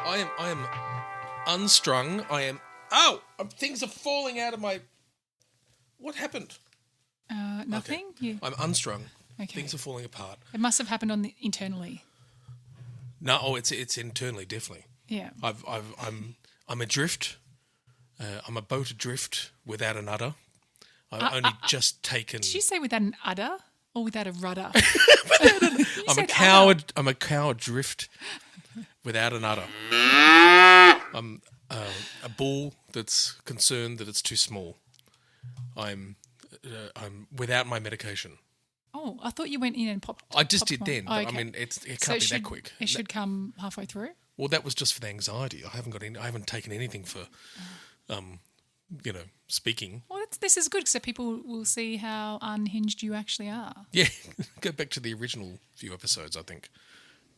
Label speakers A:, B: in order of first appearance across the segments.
A: I am unstrung. Things are falling out of my... What happened?
B: Nothing?
A: Okay. I'm unstrung.
B: Okay.
A: Things are falling apart.
B: It must have happened internally.
A: No, it's internally, definitely.
B: Yeah.
A: I'm adrift. I'm a boat adrift without an udder. I've only just taken...
B: Did you say without an udder or without a rudder?
A: I'm a cow adrift without an udder. I'm a bull that's concerned that it's too small. I'm without my medication.
B: Oh, I thought you went in and popped.
A: I just did then.
B: Oh, okay.
A: I mean, it can't be that quick.
B: It should come halfway through.
A: Well, that was just for the anxiety. I haven't taken anything for, speaking.
B: Well, this is good so people will see how unhinged you actually are.
A: Yeah, go back to the original few episodes. I think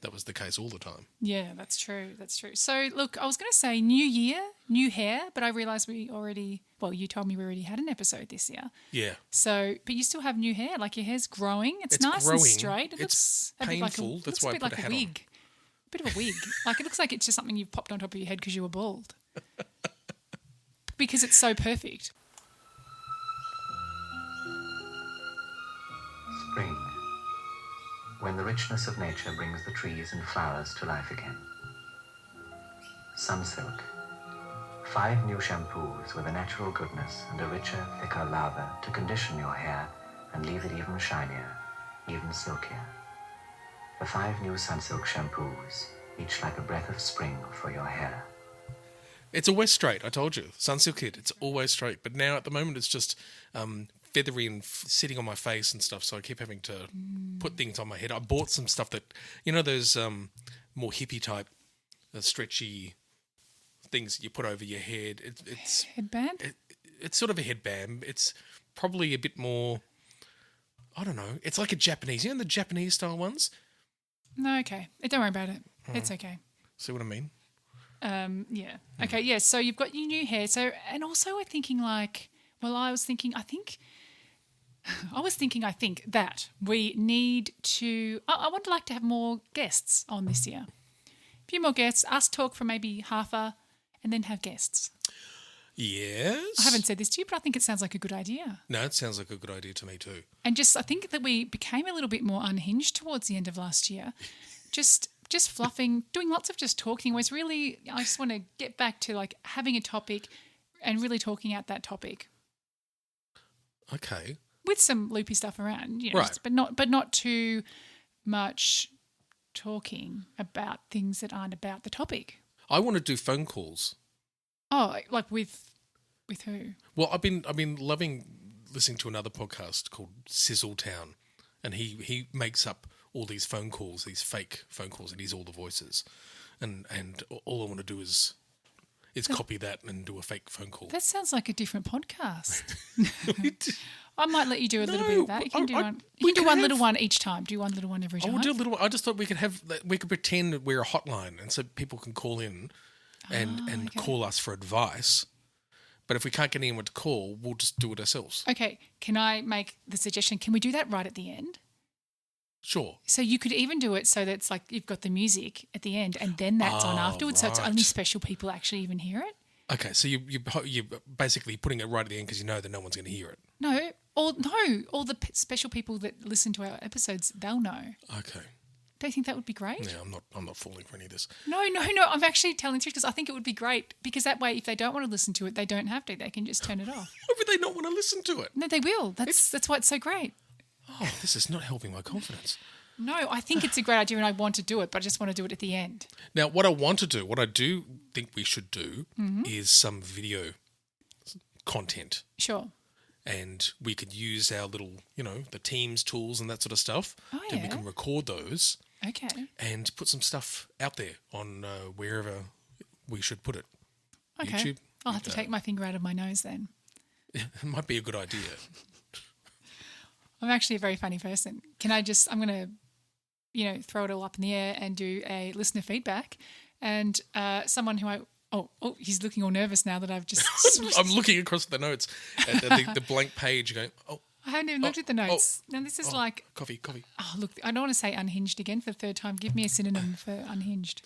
A: that was the case all the time.
B: Yeah, that's true. That's true. So, look, I was going to say new year, new hair, but I realised you told me we already had an episode this year.
A: Yeah.
B: So, but you still have new hair. Like your hair's growing. It's nice
A: growing.
B: And straight.
A: It's painful. That's why I put a hat on.
B: A bit of a wig. Like it looks like it's just something you've popped on top of your head because you were bald. Because it's so perfect.
C: Spring, when the richness of nature brings the trees and flowers to life again. Sunsilk, 5 new shampoos with a natural goodness and a richer, thicker lather to condition your hair and leave it even shinier, even silkier. The 5 new Sunsilk shampoos, each like a breath of spring for your hair.
A: It's always straight, I told you. Sunsilk Kid, it's always straight. But now at the moment it's just feathery and sitting on my face and stuff, so I keep having to put things on my head. I bought some stuff that, those more hippie type, stretchy things you put over your head. It's
B: headband?
A: It's sort of a headband. It's probably a bit more, I don't know. It's like a Japanese, the Japanese style ones?
B: No, okay. Don't worry about it. It's okay.
A: See what I mean?
B: Yeah. Okay, yeah, so you've got your new hair. So, and also we're thinking I think that we need to, I would like to have more guests on this year. A few more guests, us talk for maybe half a, and then have guests.
A: Yes.
B: I haven't said this to you, but I think it sounds like a good idea.
A: No, it sounds like a good idea to me too.
B: And I think that we became a little bit more unhinged towards the end of last year. Just fluffing, doing lots of just talking was really, I just want to get back to like having a topic and really talking out that topic.
A: Okay.
B: With some loopy stuff around,
A: right.
B: but not too much talking about things that aren't about the topic.
A: I want to do phone calls.
B: Oh, like with who?
A: Well, I've been loving listening to another podcast called Sizzle Town, and he makes up all these phone calls, these fake phone calls, and he's all the voices, and all I want to do is copy that and do a fake phone call.
B: That sounds like a different podcast. I might let you do a little bit of that. You can do one. You can do one little one each time. Do one little one every time.
A: I will do a little one. I just thought we could pretend we're a hotline, and so people can call in and call us for advice. But if we can't get anyone to call, we'll just do it ourselves.
B: Okay. Can I make the suggestion? Can we do that right at the end?
A: Sure.
B: So you could even do it so that it's like you've got the music at the end and then that's on afterwards. Right. So it's only special people actually even hear it.
A: Okay, so you're basically putting it right at the end because you know that no one's going to hear it.
B: No, all the special people that listen to our episodes, they'll know.
A: Okay.
B: Don't you think that would be great?
A: Yeah, I'm not falling for any of this.
B: No. I'm actually telling the truth because I think it would be great because that way, if they don't want to listen to it, they don't have to. They can just turn it off.
A: Why would they not want to listen to it?
B: No, they will. That's why it's so great.
A: Oh, this is not helping my confidence.
B: No, I think it's a great idea and I want to do it, but I just want to do it at the end.
A: Now, what I do think we should do is some video content.
B: Sure.
A: And we could use our little, the Teams tools and that sort of stuff.
B: Oh, yeah.
A: Then we can record those.
B: Okay.
A: And put some stuff out there on wherever we should put it.
B: Okay.
A: YouTube.
B: I'll have to take my finger out of my nose then.
A: It might be a good idea.
B: I'm actually a very funny person. I'm going to, throw it all up in the air and do a listener feedback. And someone who he's looking all nervous now that I've just...
A: I'm looking across the notes at the blank page going,
B: I haven't even looked at the notes. Now this is like...
A: Coffee.
B: Oh, look, I don't want to say unhinged again for the third time. Give me a synonym for unhinged.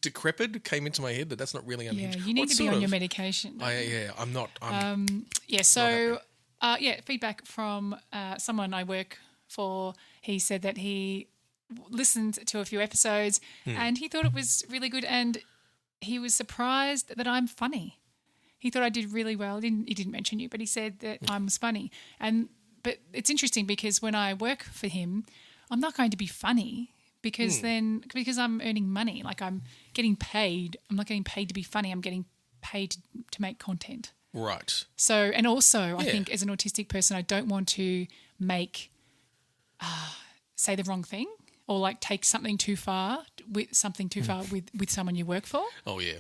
A: decrepit came into my head, but that's not really unhinged.
B: Yeah, you need
A: What
B: to be
A: sort
B: on
A: of?
B: your medication.
A: I'm not.
B: Feedback from someone I work for. He said that he listened to a few episodes and he thought it was really good, and he was surprised that I'm funny. He thought I did really well. He didn't mention you, but he said that I was funny. But it's interesting because when I work for him, I'm not going to be funny because I'm earning money. Like, I'm getting paid. I'm not getting paid to be funny. I'm getting paid to make content.
A: Right.
B: So, and also, I think as an autistic person, I don't want to say the wrong thing or like take something too far with someone you work for.
A: Oh, yeah.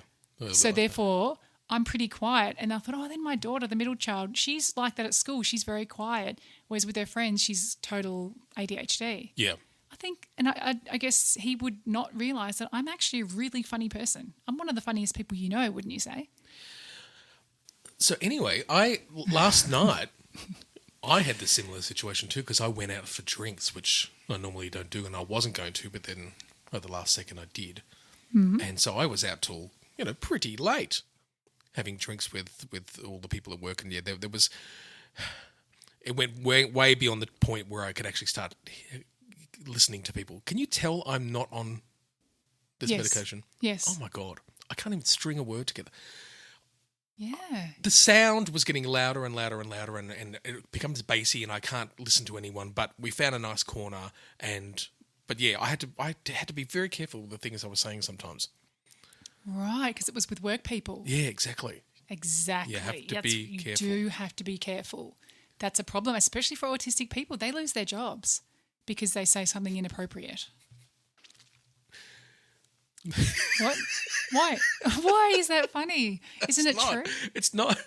B: So therefore, I'm pretty quiet. And I thought, then my daughter, the middle child, she's like that at school. She's very quiet. Whereas with her friends, she's total ADHD.
A: Yeah.
B: I think, and I guess he would not realise that I'm actually a really funny person. I'm one of the funniest people you know, wouldn't you say?
A: So anyway, last night I had the similar situation too because I went out for drinks, which I normally don't do, and I wasn't going to, but then at the last second I did. Mm-hmm. And so I was out till, pretty late having drinks with all the people at work. And yeah, there was, it went way beyond the point where I could actually start listening to people. Can you tell I'm not on this medication?
B: Yes.
A: Oh my God. I can't even string a word together.
B: Yeah.
A: The sound was getting louder and louder and louder, and it becomes bassy, and I can't listen to anyone. But we found a nice corner, but I had to be very careful with the things I was saying sometimes.
B: Right, because it was with work people.
A: Yeah, exactly.
B: Exactly.
A: You have to be careful.
B: You do have to be careful. That's a problem, especially for autistic people. They lose their jobs because they say something inappropriate. What? Why? Why is that funny? Isn't it true?
A: It's not.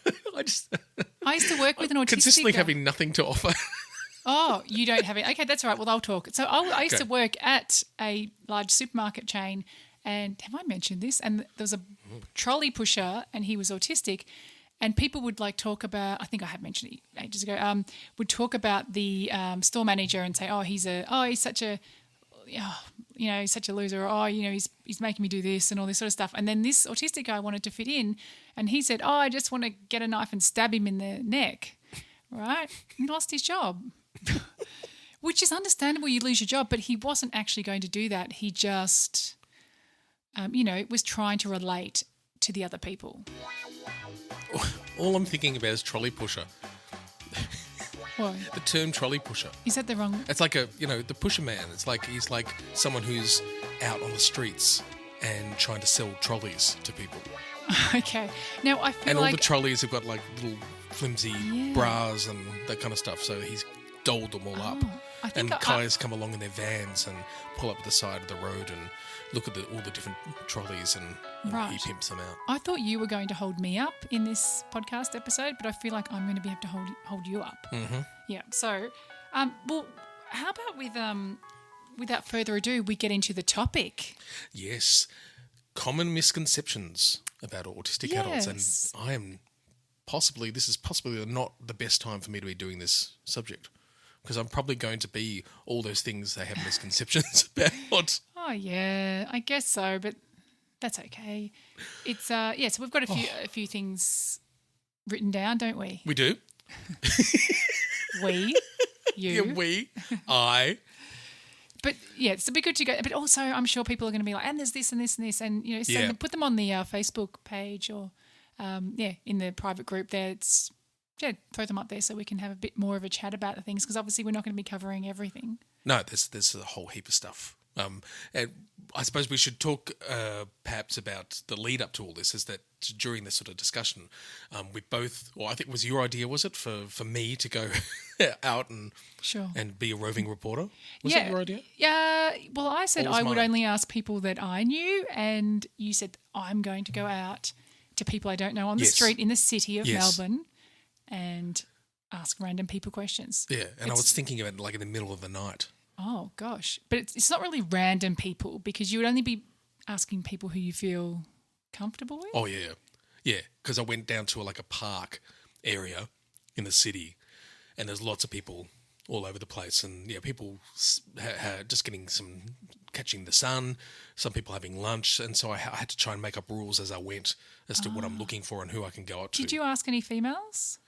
B: I used to work with an autistic
A: consistently
B: guy.
A: having nothing to offer.
B: Oh, you don't have it. Okay, that's all right. Well, I'll talk. So I used to work at a large supermarket chain, and have I mentioned this? And there was a trolley pusher, and he was autistic, and people would talk about. I think I have mentioned it ages ago. Would talk about the store manager and say, he's such a. He's such a loser, or, he's making me do this and all this sort of stuff. And then this autistic guy wanted to fit in, and he said, I just want to get a knife and stab him in the neck, right? He lost his job, which is understandable. You lose your job, but he wasn't actually going to do that. He just, was trying to relate to the other people.
A: All I'm thinking about is trolley pusher.
B: What?
A: The term trolley pusher.
B: Is that the wrong?
A: It's like the pusher man. It's like he's like someone who's out on the streets and trying to sell trolleys to people.
B: Okay. Now I feel
A: and
B: like...
A: all the trolleys have got like little flimsy bras and that kind of stuff. So he's doled them all up. And guys come along in their vans and pull up at the side of the road and look at all the different trolleys and he pimps them out.
B: I thought you were going to hold me up in this podcast episode, but I feel like I'm going to have to hold you up.
A: Mm-hmm.
B: Yeah. So, well, how about without further ado, we get into the topic?
A: Yes. Common misconceptions about autistic adults. And this is possibly not the best time for me to be doing this subject because I'm probably going to be all those things they have misconceptions about.
B: Oh, yeah, I guess so, but that's okay. It's so we've got a few things written down, don't we?
A: We do.
B: We, you.
A: Yeah, we, I.
B: But yeah, it's a bit good to go. But also, I'm sure people are going to be like, and there's this and this and this, and put them on the Facebook page or in the private group there. Throw them up there so we can have a bit more of a chat about the things because obviously we're not going to be covering everything.
A: No, there's a whole heap of stuff. And I suppose we should talk perhaps about the lead up to all this. Is that during this sort of discussion, we both, or I think it was your idea, was it, for me to go out and be a roving reporter? Was that your idea?
B: Yeah. Well, I said I would
A: mine?
B: only ask people that I knew, and you said I'm going to go out to people I don't know on the street in the city of Melbourne and ask random people questions.
A: Yeah, and I was thinking about like in the middle of the night.
B: Oh, gosh. But it's not really random people because you would only be asking people who you feel comfortable with.
A: Oh, yeah. Yeah, because I went down to a park area in the city and there's lots of people all over the place, and people just catching the sun. Some people having lunch, and so I had to try and make up rules as I went as to what I'm looking for and who I can go up to.
B: Did you ask any females?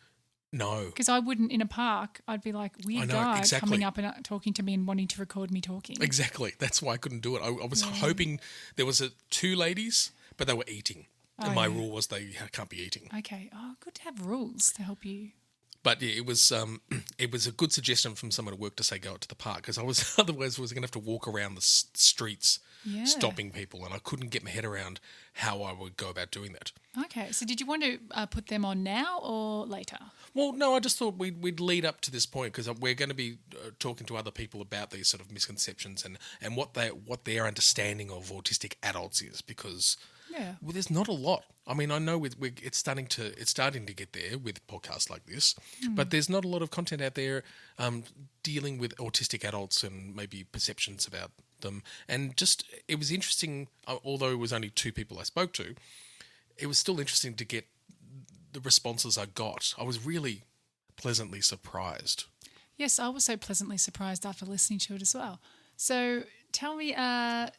A: No,
B: because I wouldn't in a park. I'd be like, weird guy coming up and talking to me and wanting to record me talking.
A: Exactly. That's why I couldn't do it. I was hoping there was two ladies, but they were eating. And my rule was they can't be eating.
B: Okay. Oh, good to have rules to help you.
A: But it was a good suggestion from someone at work to say go out to the park, because otherwise I was going to have to walk around the streets stopping people, and I couldn't get my head around how I would go about doing that.
B: Okay, so did you want to put them on now or later?
A: Well, no, I just thought we'd lead up to this point, because we're going to be talking to other people about these sort of misconceptions and what their understanding of autistic adults is, because there's not a lot. I mean, I know it's starting to get there with podcasts like this, but there's not a lot of content out there dealing with autistic adults and maybe perceptions about them. And just it was interesting, although it was only two people I spoke to, it was still interesting to get the responses I got. I was really pleasantly surprised.
B: Yes, I was so pleasantly surprised after listening to it as well. So tell me, how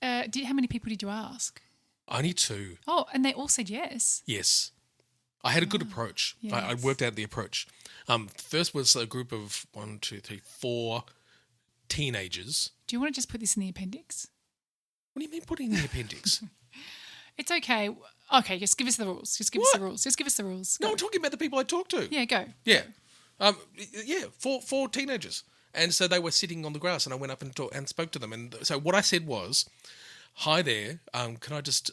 B: many people did you ask?
A: Only two.
B: Oh, and they all said yes.
A: Yes. I had a good approach.
B: Yes.
A: I worked out the approach. First was a group of 4 teenagers.
B: Do you want to just put this in the appendix?
A: What do you mean putting in the appendix?
B: It's okay. Okay, just give us the rules. Just give us the rules.
A: No, I'm talking about the people I talked to.
B: Yeah, go.
A: Yeah. Four teenagers. And so they were sitting on the grass, and I went up and spoke to them. And so what I said was, hi there, can I just,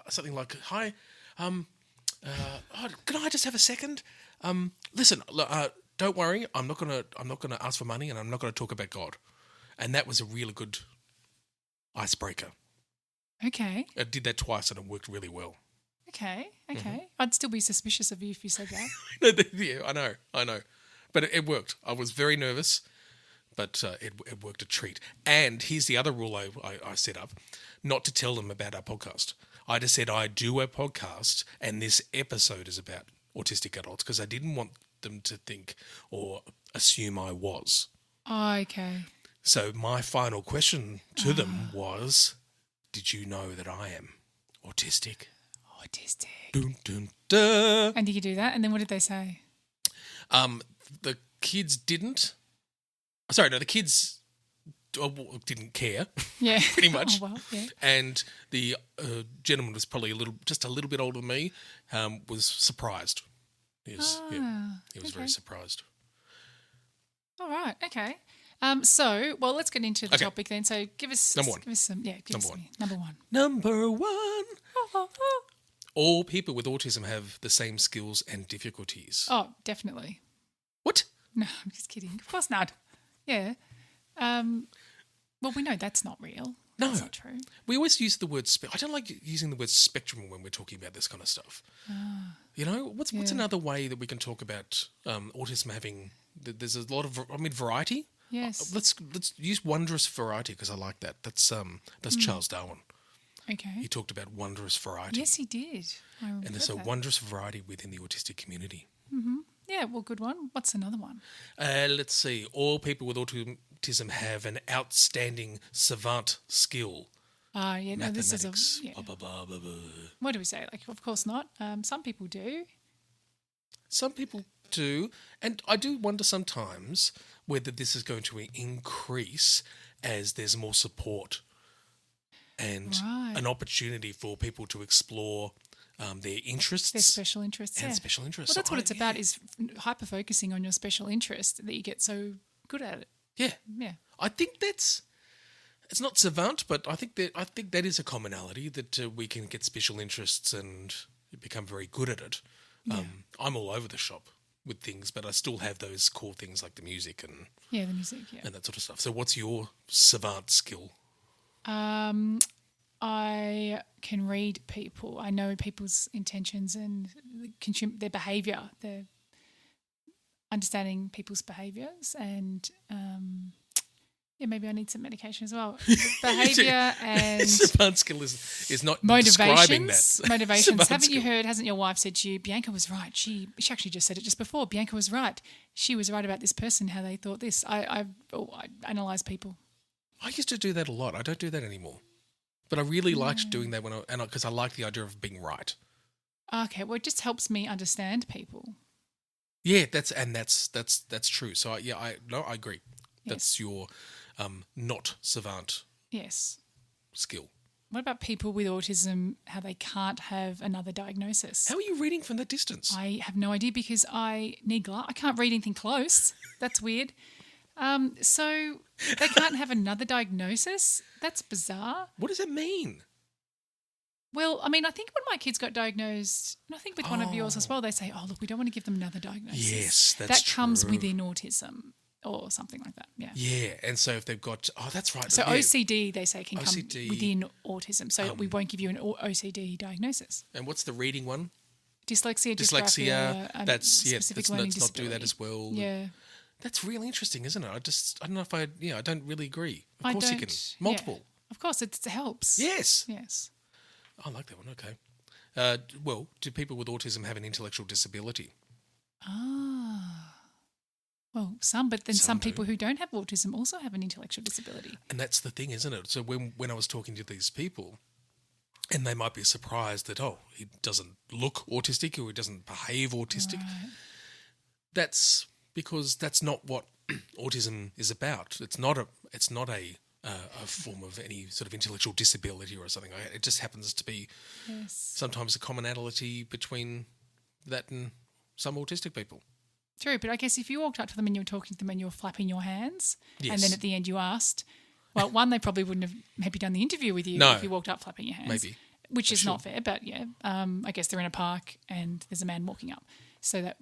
A: something like, hi, can I just have a second? Listen, don't worry, I'm not gonna ask for money, and I'm not gonna talk about God. And that was a really good icebreaker.
B: Okay.
A: I did that twice, and it worked really well.
B: Okay. I'd still be suspicious of you if you said that.
A: Yeah, I know. But it worked. I was very nervous, but it worked a treat. And here's the other rule I set up, not to tell them about our podcast. I just said I do a podcast, and this episode is about autistic adults, because I didn't want them to think or assume I was.
B: Okay.
A: So my final question to them was, did you know that I am autistic?
B: Autistic.
A: Dun, dun, dun.
B: And did you do that? And then what did they say?
A: The kids didn't. Sorry, no, the kids didn't care.
B: Yeah.
A: Pretty much.
B: Oh, well, yeah.
A: And the gentleman was probably just a little bit older than me, was surprised. He was very surprised.
B: All right. Okay. Let's get into the topic then. So give us
A: number one.
B: Give us some. Yeah. Number one.
A: Number one. All people with autism have the same skills and difficulties.
B: Oh, definitely.
A: What?
B: No, I'm just kidding. Of course not. Yeah. Well, we know that's not real.
A: No.
B: That's not true.
A: We always use the word I don't like using the word spectrum when we're talking about this kind of stuff. You know, what's another way that we can talk about autism having? There's a lot of variety.
B: Yes.
A: Let's use wondrous variety, because I like that. That's Charles Darwin.
B: Okay.
A: He talked about wondrous variety.
B: Yes, he did.
A: And there's a wondrous variety within the autistic community.
B: Mm-hmm. Yeah, well, good one. What's another one?
A: Let's see. All people with autism have an outstanding savant skill.
B: Yeah, no, this is
A: Blah, blah, blah, blah.
B: What do we say? Like, of course not. Some people do.
A: Some people do. And I do wonder sometimes whether this is going to increase as there's more support and an opportunity for people to explore their interests.
B: Their special interests,
A: and special interests.
B: Well, that's what it's about, is hyper-focusing on your special interest, that you get so good at it.
A: Yeah.
B: Yeah.
A: I think it's not savant, but I think that is a commonality, that we can get special interests and become very good at it.
B: Yeah.
A: I'm all over the shop with things, but I still have those core things like the music and
B: the music,
A: and that sort of stuff. So what's your savant skill?
B: I can read people. I know people's intentions and their behaviour. They're understanding people's behaviours and Yeah, maybe I need some medication as well. Behaviour and
A: Savant skill is not describing
B: motivations.
A: that.
B: Motivations.
A: Savant
B: Haven't you
A: skill.
B: heard? Hasn't your wife said to you, Bianca was right? She actually just said it just before. Bianca was right. She was right about this person. How they thought this. I analyse people.
A: I used to do that a lot. I don't do that anymore. But I really liked doing that because I like the idea of being right.
B: Okay, well, it just helps me understand people.
A: Yeah, that's true. So I agree.
B: Yes.
A: That's your not savant
B: Yes.
A: skill.
B: What about people with autism, how they can't have another diagnosis?
A: How are you reading from that distance?
B: I have no idea because I need I can't read anything close. That's weird. So they can't have another diagnosis? That's bizarre.
A: What does that mean?
B: Well, I mean, I think when my kids got diagnosed, and I think with one of yours as well, they say, oh, look, we don't want to give them another diagnosis.
A: Yes, that's
B: that comes
A: true.
B: within autism or something like that. Yeah.
A: Yeah, and so if they've got that's right.
B: So
A: yeah.
B: OCD, they say, can
A: OCD,
B: come within autism. So we won't give you an OCD diagnosis.
A: And what's the reading one?
B: Dyslexia,
A: Dyslexia.
B: dysgraphia,
A: that's
B: specific learning
A: let's not do that
B: disability.
A: as well.
B: Yeah.
A: That's really interesting, isn't it? I don't know if I don't really agree. Of course you can.
B: Yeah.
A: Multiple.
B: Of course, it helps.
A: Yes.
B: Yes.
A: I like that one. Okay. Well, do people with autism have an intellectual disability?
B: Well, some, but then
A: Some
B: some
A: do.
B: people who don't have autism also have an intellectual disability.
A: And that's the thing, isn't it? So when I was talking to these people, and they might be surprised that, he doesn't look autistic or he doesn't behave autistic.
B: Right.
A: That's because that's not what autism is about. It's not a form of any sort of intellectual disability or something. It just happens to be sometimes a commonality between that and some autistic people.
B: True, but I guess if you walked up to them and you were talking to them and you were flapping your hands,
A: Yes.
B: and then at the end you asked, well, one, they probably wouldn't have maybe done the interview with you
A: No.
B: if you walked up flapping your hands.
A: Maybe.
B: Which is
A: Sure.
B: not fair, but yeah. I guess they're in a park and there's a man walking up. So that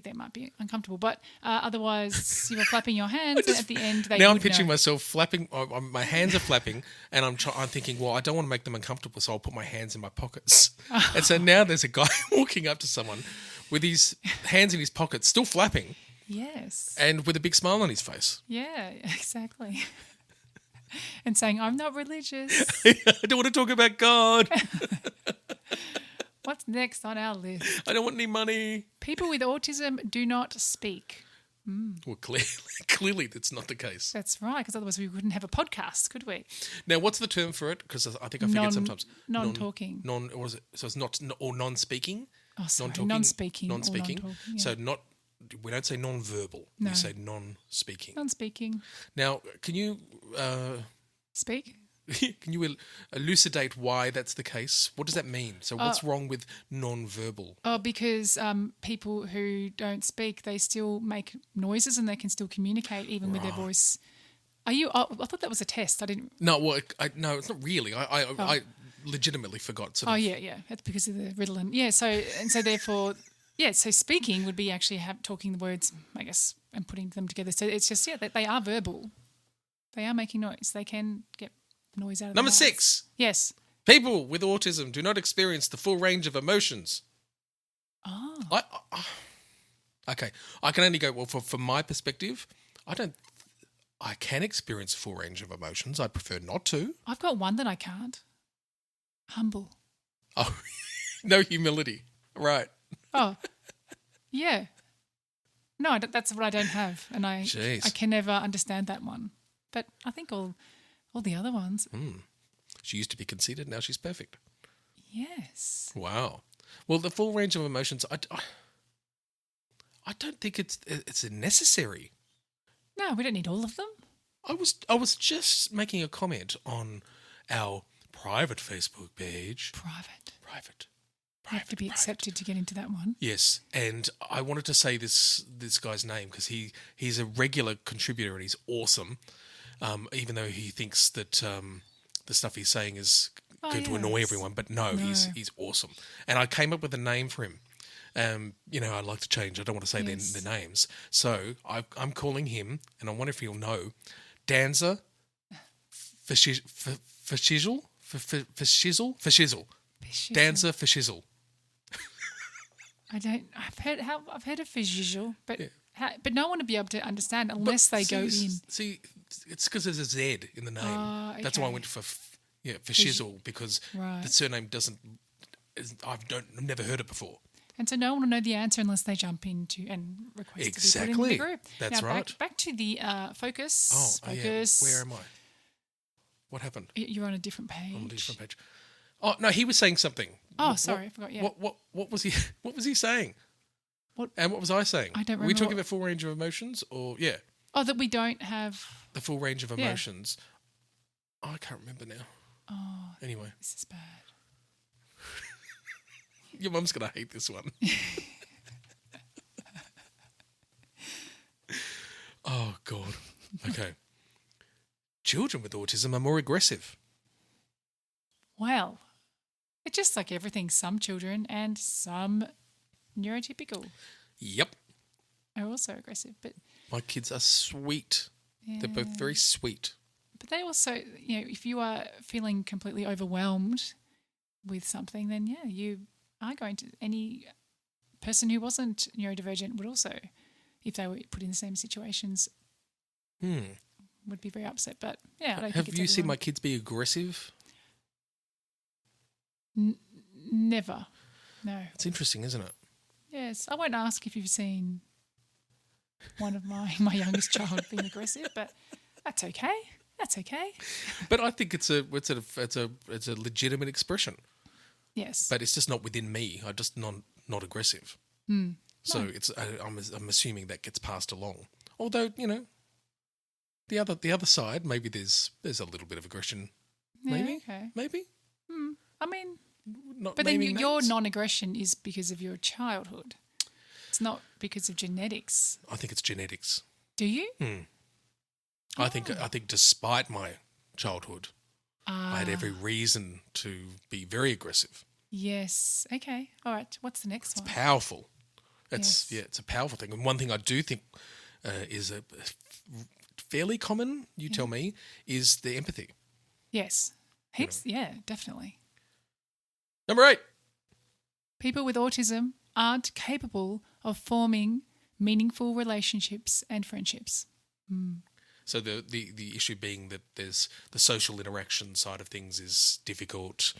B: they might be uncomfortable. But otherwise, you were flapping your hands and at the end they
A: Now I'm
B: would
A: picturing
B: know.
A: myself flapping. My hands are flapping, and I'm thinking, well, I don't want to make them uncomfortable, so I'll put my hands in my pockets. And so now there's a guy walking up to someone with his hands in his pockets, still flapping,
B: Yes.
A: and with a big smile on his face.
B: Yeah, exactly. And saying, I'm not religious.
A: I don't want to talk about God.
B: What's next on our list?
A: I don't want any money.
B: People with autism do not speak.
A: Well, clearly that's not the case.
B: That's right, because otherwise we wouldn't have a podcast, could we?
A: Now, what's the term for it? Because I think I forget sometimes.
B: Non-talking.
A: Or is it? So it's not or non-speaking.
B: Oh, sorry,
A: Non-talking.
B: non-speaking. or
A: Non-speaking.
B: non-talking, yeah.
A: So we don't say non-verbal.
B: No.
A: We say non-speaking.
B: Non-speaking.
A: Now, can you
B: Speak?
A: elucidate why that's the case? What does that mean? So what's wrong with non-verbal?
B: Oh, because people who don't speak, they still make noises and they can still communicate even with their voice. Are you? Oh, I thought that was a test. I didn't.
A: No, well, no, it's not really. I legitimately forgot.
B: Oh, yeah. That's because of the Ritalin. Yeah. So therefore, yeah. So speaking would be actually talking the words, I guess, and putting them together. So it's just they are verbal. They are making noise. They can get noise out of
A: Number
B: their mouths.
A: 6.
B: Yes.
A: People with autism do not experience the full range of emotions.
B: Oh.
A: Okay. I can only go, well, from my perspective, I can experience a full range of emotions. I prefer not to.
B: I've got one that I can't. Humble.
A: Oh, no humility. Right.
B: Oh. Yeah. No, that's what I don't have. And I can never understand that one. But I think all the other ones.
A: She used to be conceited. Now she's perfect.
B: Yes.
A: Wow. Well, the full range of emotions, I don't think it's necessary.
B: No, we don't need all of them.
A: I was just making a comment on our private Facebook page.
B: Private.
A: You
B: have to be accepted to get into that one.
A: Yes, and I wanted to say this guy's name because he's a regular contributor and he's awesome. Even though he thinks that the stuff he's saying is going to annoy everyone, but no, he's awesome. And I came up with a name for him. I'd like to change. I don't want to say their names, so I'm calling him, and I wonder if he'll know. Danza, Fashizzle. Danza Fashizzle.
B: I've heard of Fashizzle, but But no one would be able to understand unless they go in.
A: See, it's because there's a Z in the name.
B: Oh,
A: That's why I
B: okay.
A: went for Shizzle, because
B: Right.
A: the surname I've never heard it before.
B: And so no one will know the answer unless they jump into and request to be put into the group.
A: That's
B: now,
A: right.
B: Back to the focus.
A: Oh, yeah.
B: Focus.
A: Where am I? What happened?
B: You're on a different page.
A: I'm on a different page. Oh no, he was saying something.
B: Oh, sorry, I forgot. Yeah.
A: What was he? What was he saying?
B: What?
A: And what was I saying?
B: I don't
A: Were we
B: remember
A: talking about full range of emotions, or
B: Oh, that we don't have.
A: the full range of emotions? Oh, I can't remember now.
B: Oh,
A: Anyway,
B: this is bad.
A: your mum's gonna hate this one. Oh God. Okay. Children with autism are more aggressive.
B: Well, it's just like everything. Some children and some neurotypical
A: Yep.
B: are also aggressive, but
A: My kids are sweet. They're both very sweet.
B: But they also, if you are feeling completely overwhelmed with something, then you are going to. Any person who wasn't neurodivergent would also, if they were put in the same situations, would be very upset. But I don't think
A: Have
B: it's
A: you seen
B: everyone.
A: my kids be aggressive?
B: Never. No.
A: It's interesting, isn't it?
B: Yes, I won't ask if you've seen one of my youngest child being aggressive, but that's okay. That's okay.
A: But I think it's a legitimate expression.
B: Yes.
A: But it's just not within me. I'm just not aggressive. So I'm assuming that gets passed along. Although the other side, maybe there's a little bit of aggression. Maybe.
B: Okay.
A: Maybe.
B: I mean,
A: Not
B: but then
A: naming
B: your
A: names.
B: non-aggression is because of your childhood. It's not because of genetics.
A: I think it's genetics.
B: Do you?
A: I think despite my childhood, I had every reason to be very aggressive.
B: Yes. Okay. All right. What's the next one?
A: Powerful. It's
B: Yes.
A: it's a powerful thing. And one thing I do think is a fairly common, you tell me, is the empathy.
B: Yes. Heaps. Yeah, definitely.
A: Number 8.
B: People with autism aren't capable of forming meaningful relationships and friendships.
A: So the issue being that there's the social interaction side of things is difficult,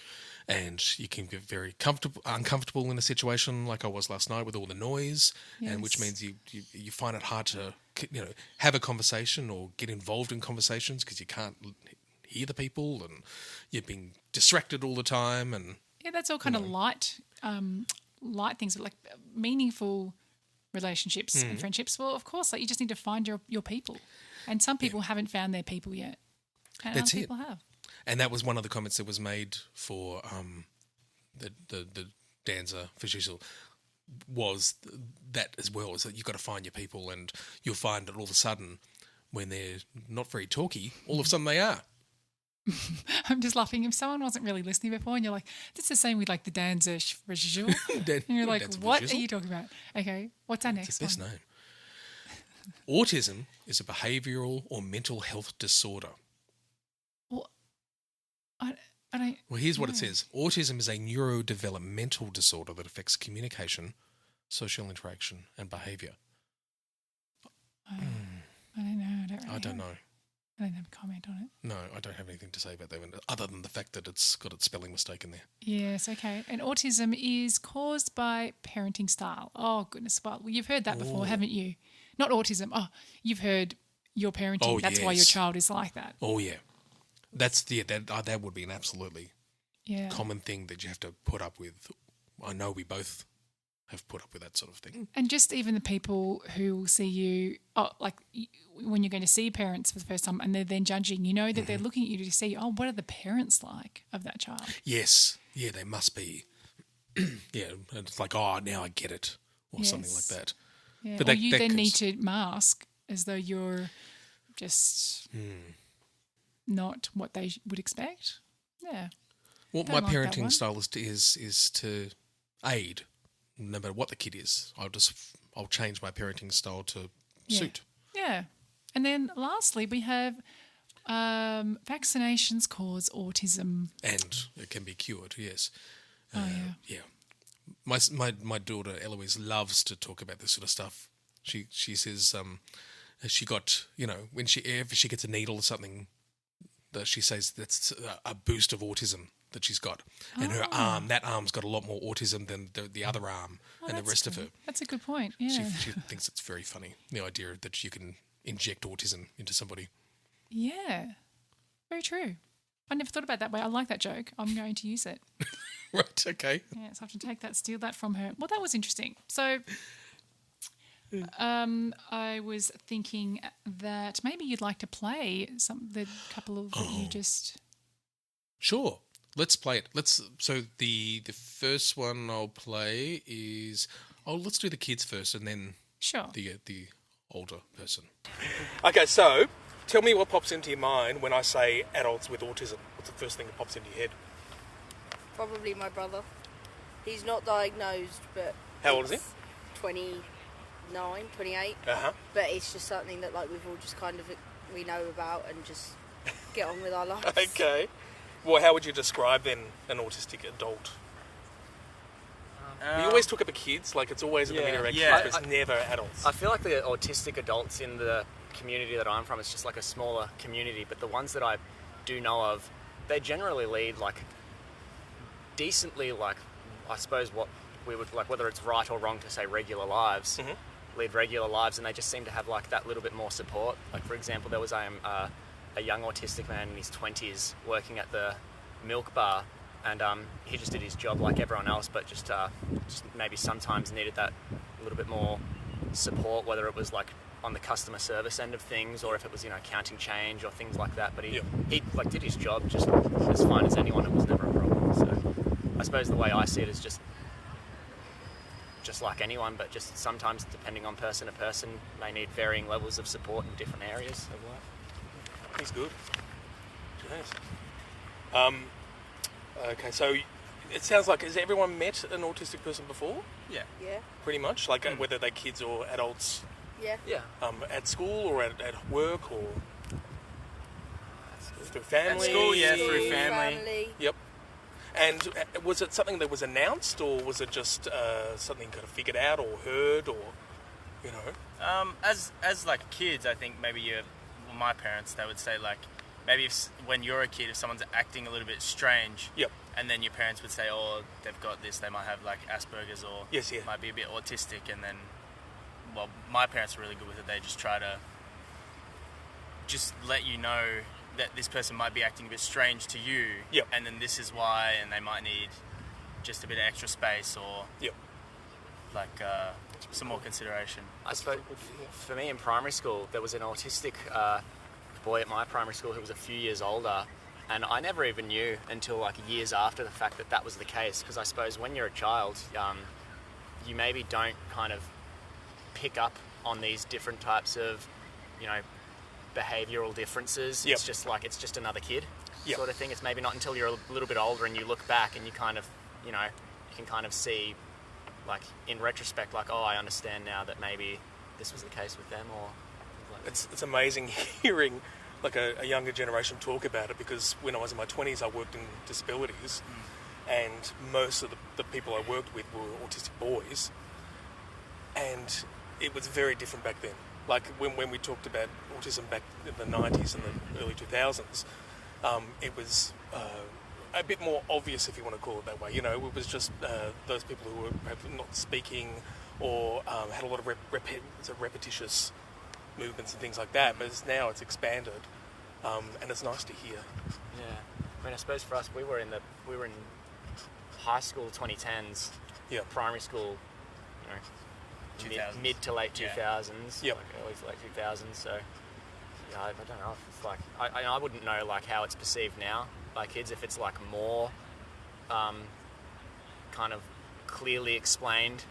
A: and you can get very uncomfortable in a situation like I was last night with all the noise, and which
B: Yes.
A: means you find it hard to have a conversation or get involved in conversations because you can't hear the people and you're being distracted all the time. And
B: Yeah, that's all kind of light things, like meaningful relationships and friendships. Well, of course, like you just need to find your people. And some people haven't found their people yet. And
A: That's
B: other
A: it.
B: people have.
A: And that was one of the comments that was made for the dancer for Shizzle, was that as well, is that you've got to find your people, and you'll find that all of a sudden when they're not very talky, all of a sudden they are.
B: I'm just laughing. If someone wasn't really listening before and you're like, that's the same with like the dancer for Shizzle. And you're like,
A: Dancer for
B: what
A: Shizzle?
B: are you talking about? Okay, what's our
A: It's
B: next
A: the best
B: one?
A: name. Autism is a behavioural or mental health disorder.
B: Well, I don't...
A: Well, here's what it says. Autism is a neurodevelopmental disorder that affects communication, social interaction, and behaviour.
B: I don't know.
A: I don't know.
B: I don't have a comment on it.
A: No, I don't have anything to say about that one, other than the fact that it's got its spelling mistake in there.
B: Yes, okay. And autism is caused by parenting style. Oh, goodness. Well, you've heard that before, haven't you? Not autism. Oh, you've heard your parenting.
A: Oh,
B: That's why your
A: yes.
B: child is like that.
A: Oh, yeah. That would be an absolutely
B: Yeah.
A: common thing that you have to put up with. I know we both have put up with that sort of thing.
B: And just even the people who will see you, when you're going to see parents for the first time and they're then judging, you know that they're looking at you to see, what are the parents like of that child?
A: Yes. Yeah, they must be. Yeah, and it's like, oh, now I get it, or something like
B: Yes.
A: that.
B: Yeah.
A: But
B: Or
A: that-
B: you
A: that
B: then need
A: goes-
B: to mask as though you're just not what they would expect. Yeah.
A: Well,
B: Don't
A: my
B: like that
A: parenting
B: one.
A: style is to aid, no matter what the kid is. I'll change my parenting style to
B: Yeah.
A: suit.
B: Yeah. And then lastly, we have vaccinations cause autism.
A: And it can be cured, yes.
B: Oh, yeah.
A: Yeah. My daughter Eloise loves to talk about this sort of stuff. She says she got, when if she gets a needle or something, that she says that's a boost of autism that she's got, and her that arm's got a lot more autism than the other arm and the rest of her.
B: That's a good point. Yeah,
A: She thinks it's very funny, the idea that you can inject autism into somebody.
B: Yeah, very true. I never thought about that way. I like that joke. I'm going to use it.
A: Right, okay.
B: Yeah, so I have to steal that from her. Well, that was interesting. So I was thinking that maybe you'd like to play the couple of that you just...
A: Sure. Let's play it. So the first one I'll play is... let's do the kids first and then
B: Sure.
A: the older person. Okay, so tell me what pops into your mind when I say adults with autism. What's the first thing that pops into your head?
D: Probably my brother. He's not diagnosed, but...
A: How old is he?
D: 29, 28.
A: Uh-huh.
D: But it's just something that we've all just kind of, we know about and just get on with our lives.
A: Okay. Well, how would you describe then an autistic adult? We always talk about kids, like it's always at the interaction, but it's never adults.
E: I feel like the autistic adults in the community that I'm from, it's just like a smaller community, but the ones that I do know of, they generally lead decently, I suppose what we would whether it's right or wrong to say regular lives, lead regular lives, and they just seem to have that little bit more support. Like, for example, there was a young autistic man in his 20s working at the milk bar, and he just did his job like everyone else, but just maybe sometimes needed that little bit more support, whether it was on the customer service end of things, or if it was counting change or things like that. But he did his job just as fine as anyone. It was never a problem. So I suppose the way I see it is just like anyone, but just sometimes depending on person to person, they need varying levels of support in different areas of life.
A: He's good. Yes. Okay, so it sounds like, has everyone met an autistic person before?
E: Yeah.
D: Yeah.
A: Pretty much, whether they're kids or adults.
D: Yeah.
E: Yeah.
A: At school or at work or through family.
E: At school, through family.
A: Yep. And was it something that was announced, or was it just something kind of figured out or heard, or
F: As kids, I think maybe my parents, they would say maybe when you're a kid, if someone's acting a little bit strange,
A: yep,
F: and then your parents would say, oh, they've got this, they might have Asperger's or might be a bit autistic, and then, well, my parents were really good with it. They just try to just let you know that this person might be acting a bit strange to you,
A: yep,
F: and then this is why, and they might need just a bit of extra space or
A: yep,
F: some more consideration.
E: I suppose for me in primary school, there was an autistic boy at my primary school who was a few years older, and I never even knew until years after the fact that was the case, because I suppose when you're a child, you maybe don't kind of pick up on these different types of, behavioural differences.
A: Yep.
E: It's just it's just another kid,
A: yep,
E: sort of thing. It's maybe not until you're a little bit older and you look back and you kind of, you can kind of see, in retrospect, oh, I understand now that maybe this was the case with them, or
A: It's amazing hearing a younger generation talk about it, because when I was in my 20s, I worked in disabilities, and most of the people I worked with were autistic boys, and it was very different back then. When we talked about autism back in the 90s and the early 2000s, it was a bit more obvious, if you want to call it that way. It was just those people who were perhaps not speaking, or had a lot of repetitious movements and things like that. But now it's expanded, and it's nice to hear.
E: Yeah, I suppose for us, we were in high school 2010s, primary school, mid to late 2000s, early to late 2000s. So I don't know if it's I wouldn't know how it's perceived now by kids, if it's more kind of clearly explained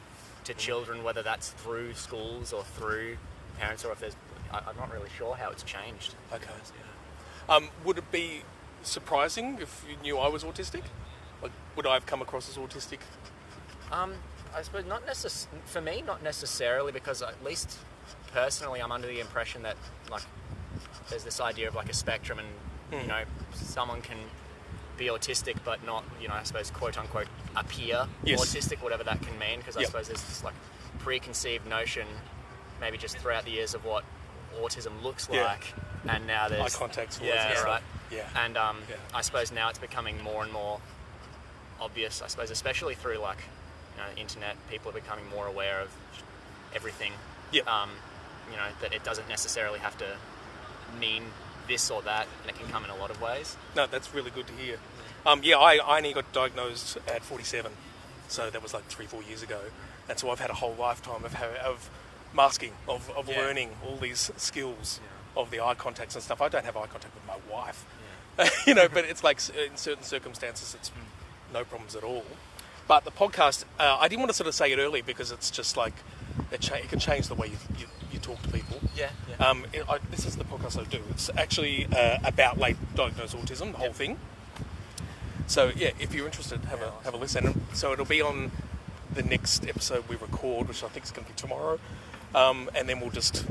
E: to children, whether that's through schools or through parents, or if there's, I'm not really sure how it's changed.
A: Okay. Would it be surprising if you knew I was autistic? Would I have come across as autistic?
E: I suppose for me, not necessarily, because at least personally, I'm under the impression that there's this idea of a spectrum, and someone can be autistic but not, I suppose, quote unquote, appear autistic, whatever that can mean, because I suppose there's this preconceived notion maybe just throughout the years of what autism looks
A: Yeah.
E: like, and now there's
A: Eye contact.
E: yeah, right.
A: Yeah.
E: And I suppose now it's becoming more and more obvious. I suppose especially through like internet, people are becoming more aware of everything.
A: Yeah.
E: That it doesn't necessarily have to mean this or that, and it can come in a lot of ways.
A: No, that's really good to hear. I only got diagnosed at 47, so that was like 3-4 years ago, and so I've had a whole lifetime of masking, of learning all these skills of the eye contacts and stuff. I don't have eye contact with my wife, but it's like in certain circumstances it's no problems at all. But the podcast, I didn't want to sort of say it early because it's just like it can change the way you talk to people.
E: Yeah.
A: This is the podcast I do. It's actually about late diagnosed autism, the whole thing. So yeah, if you're interested, have a listen. So it'll be on the next episode we record, which I think is going to be tomorrow, and then we'll just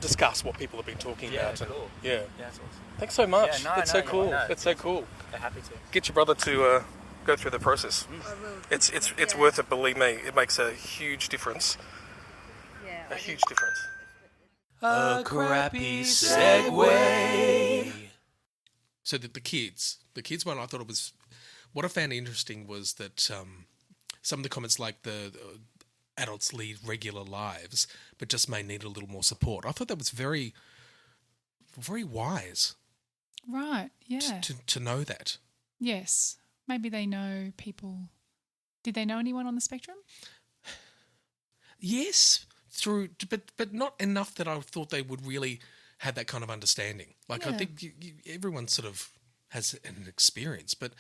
A: discuss what people have been talking about.
E: Cool.
A: Yeah,
E: that's awesome.
A: Thanks so much.
E: Yeah,
A: That's so cool. That's so cool.
E: They're happy to.
A: Get your brother to go through the process.
D: I will.
A: It's worth it. Believe me, it makes a huge difference.
D: Yeah.
A: A huge difference.
G: A crappy segue.
A: So the kids one, I thought it was, what I found interesting was that some of the comments like the adults lead regular lives, but just may need a little more support. I thought that was very, very wise.
B: Right, yeah.
A: To know that.
B: Yes. Maybe they know people. Did they know anyone on the spectrum?
A: Yes, but not enough that I thought they would really have that kind of understanding. Like, I think everyone sort of has an experience, but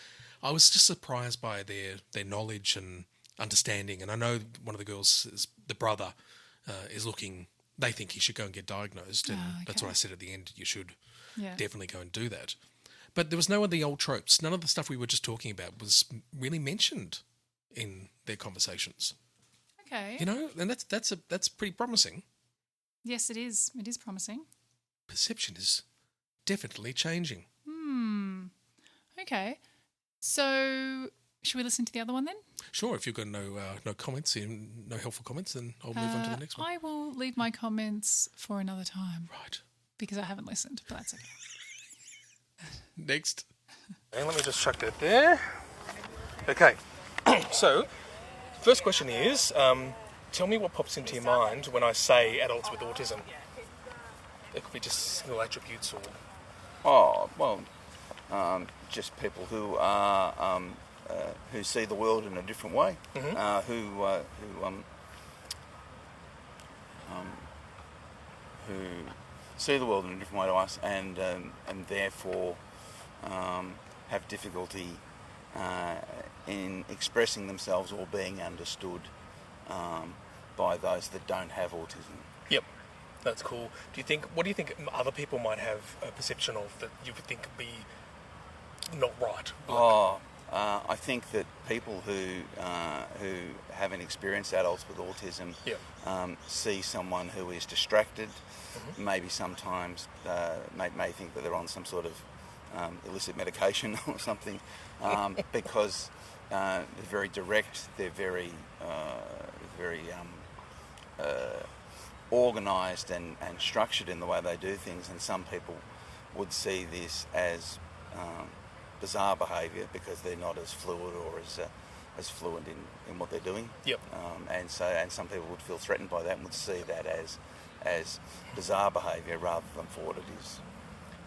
A: I was just surprised by their knowledge and understanding. And I know one of the girls, the brother, is looking. They think he should go and get diagnosed, and that's what I said at the end. You should definitely go and do that. But there was no of the old tropes. None of the stuff we were just talking about was really mentioned in their conversations.
B: Okay.
A: And that's pretty promising.
B: Yes, it is. It is promising.
A: Perception is definitely changing.
B: Okay. So, should we listen to the other one then?
A: Sure. If you've got no comments, no helpful comments, then I'll move on to the next one.
B: I will leave my comments for another time.
A: Right.
B: Because I haven't listened, but that's okay.
A: Next. And let me just chuck that there. Okay. So, first question is, tell me what pops into your mind when I say adults with autism. It could be just single attributes or...
G: Oh, well, just people who are who see the world in a different way, who see the world in a different way to us, and therefore have difficulty in expressing themselves or being understood by those that don't have autism.
A: Yep, that's cool. What do you think other people might have a perception of that you would think would be not right?
G: I think that people who haven't experienced adults with autism see someone who is distracted, maybe sometimes may think that they're on some sort of illicit medication or something, because they're very direct, they're very organised and structured in the way they do things, and some people would see this as bizarre behaviour because they're not as fluid or as fluent in what they're doing.
A: Yep.
G: And some people would feel threatened by that and would see that as bizarre behaviour rather than for what it is.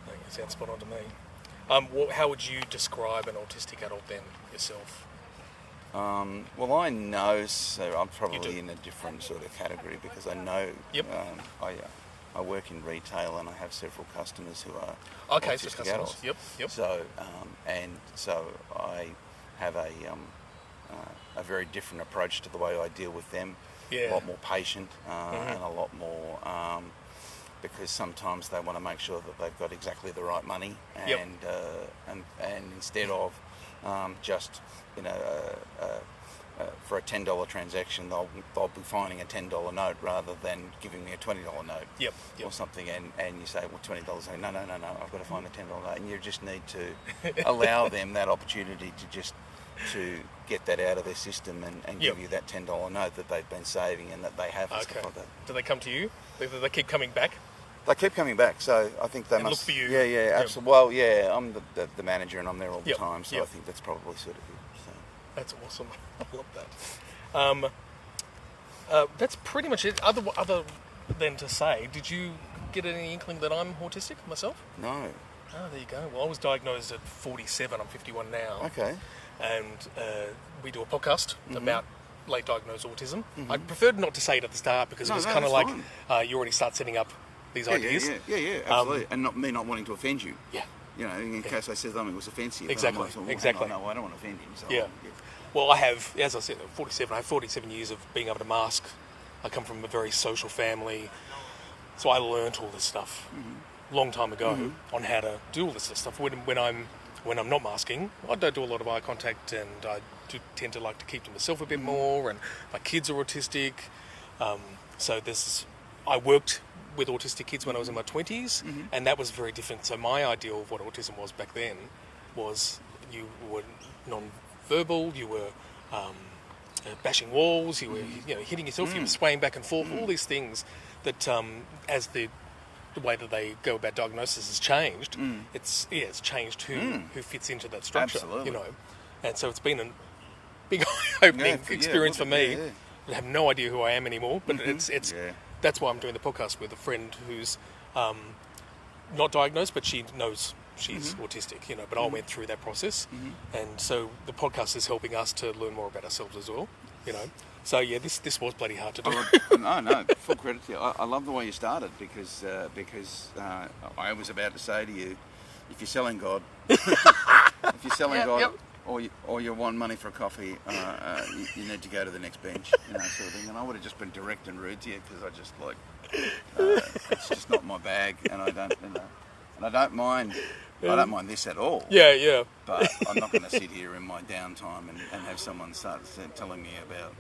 A: I think it sounds spot on to me. How would you describe an autistic adult then yourself?
G: Well, I know, so I'm probably in a different sort of category because I know.
A: Yep.
G: I work in retail and I have several customers who are autistic adults.
A: Yep.
G: So so I have a very different approach to the way I deal with them.
A: Yeah.
G: A lot more patient and a lot more because sometimes they want to make sure that they've got exactly the right money and instead of just for a $10 transaction, they'll be finding a $10 note rather than giving me a $20 note or something. And you say, well, $20. No, I've got to find the $10 note. And you just need to allow them that opportunity to just to get that out of their system and give you that $10 note that they've been saving and that they have and stuff like that.
A: Do they come to you? Do they keep coming back?
G: They keep coming back, so I think they
A: and
G: must...
A: look for you.
G: Yeah, absolutely. Well, yeah, I'm the manager and I'm there all the time, so I think that's probably sort of it. So.
A: That's awesome. I love that. That's pretty much it. Other than to say, did you get any inkling that I'm autistic myself?
G: No.
A: Oh, there you go. Well, I was diagnosed at 47. I'm 51 now.
G: Okay.
A: And we do a podcast about late diagnosed autism. I preferred not to say it at the start because it was kind of like you already start setting up these ideas.
G: Yeah, absolutely. And me not wanting to offend you.
A: Yeah.
G: You know, in case I said something was offensive.
A: Exactly. Exactly.
G: No, I don't want to offend him. So
A: yeah. Well, I have, as I said, 47. I have 47 years of being able to mask. I come from a very social family, so I learnt all this stuff a long time ago on how to do all this stuff. When I'm not masking, I don't do a lot of eye contact, and I do tend to like to keep to myself a bit more. And my kids are autistic, so I worked with autistic kids when I was in my 20s, and that was very different. So my ideal of what autism was back then was you were non-verbal, you were bashing walls, you were hitting yourself, you were swaying back and forth, all these things that as the way that they go about diagnosis has changed, it's changed who fits into that structure.
G: Absolutely.
A: And so it's been a big eye-opening experience for me. I have no idea who I am anymore, but that's why I'm doing the podcast with a friend who's not diagnosed, but she knows she's autistic, but I went through that process. And so the podcast is helping us to learn more about ourselves as well, So yeah, this was bloody hard to do.
G: No, full credit to you. I love the way you started because I was about to say to you, if you're selling God, God, or you want money for a coffee, you need to go to the next bench, sort of thing. And I would have just been direct and rude to you because I just it's just not my bag, and I don't, and I don't mind. I don't mind this at all.
A: Yeah.
G: But I'm not going to sit here in my downtime and have someone start telling me about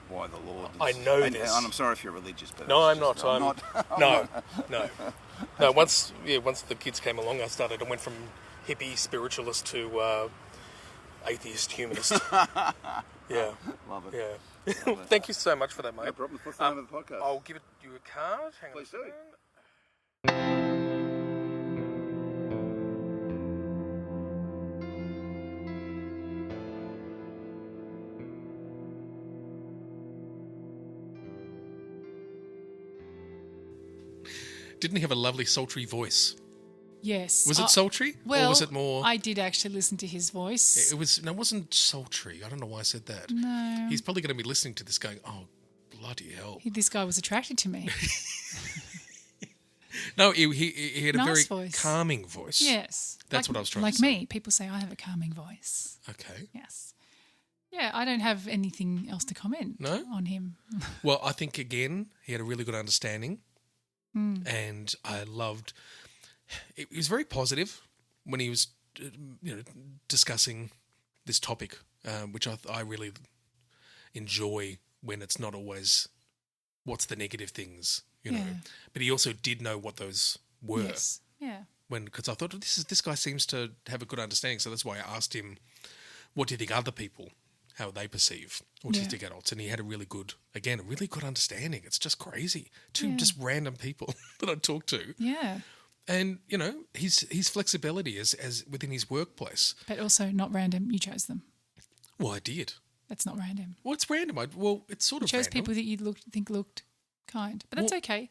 G: why the Lord is...
A: I know
G: and,
A: this.
G: And I'm sorry if you're religious, but...
A: No, I'm not. No, once the kids came along, I went from hippie spiritualist to atheist humanist. Yeah.
G: Love it.
A: Yeah.
G: Love it.
A: Thank you so much for that, mate.
G: No problem. What's the name of the podcast?
A: I'll give you a card. Hang
G: Please
A: on a
G: do.
A: second. Didn't he have a lovely sultry voice?
B: Yes.
A: Was it sultry?
B: Well,
A: or was it more...
B: I did actually listen to his voice.
A: It wasn't sultry. I don't know why I said that.
B: No.
A: He's probably going to be listening to this going, oh, bloody hell.
B: This guy was attracted to me.
A: No, he had a
B: Nice
A: very
B: voice.
A: calming voice.
B: Yes.
A: That's what I was trying to say.
B: Like me. People say I have a calming voice.
A: Okay.
B: Yes. Yeah, I don't have anything else to comment on him.
A: Well, I think, again, he had a really good understanding. And I loved... He was very positive when he was, discussing this topic, which I really enjoy when it's not always what's the negative things, know. But he also did know what those were.
B: Yes. Yeah.
A: Because I thought this guy seems to have a good understanding, so that's why I asked him, what do you think other people, how they perceive autistic adults? And he had a really good understanding. It's just crazy. Two just random people that I talk to.
B: Yeah.
A: And, his flexibility as within his workplace.
B: But also not random. You chose them.
A: Well, I did.
B: That's not random.
A: Well, it's random. It's sort of
B: chose
A: random.
B: people that you think looked kind. But that's okay.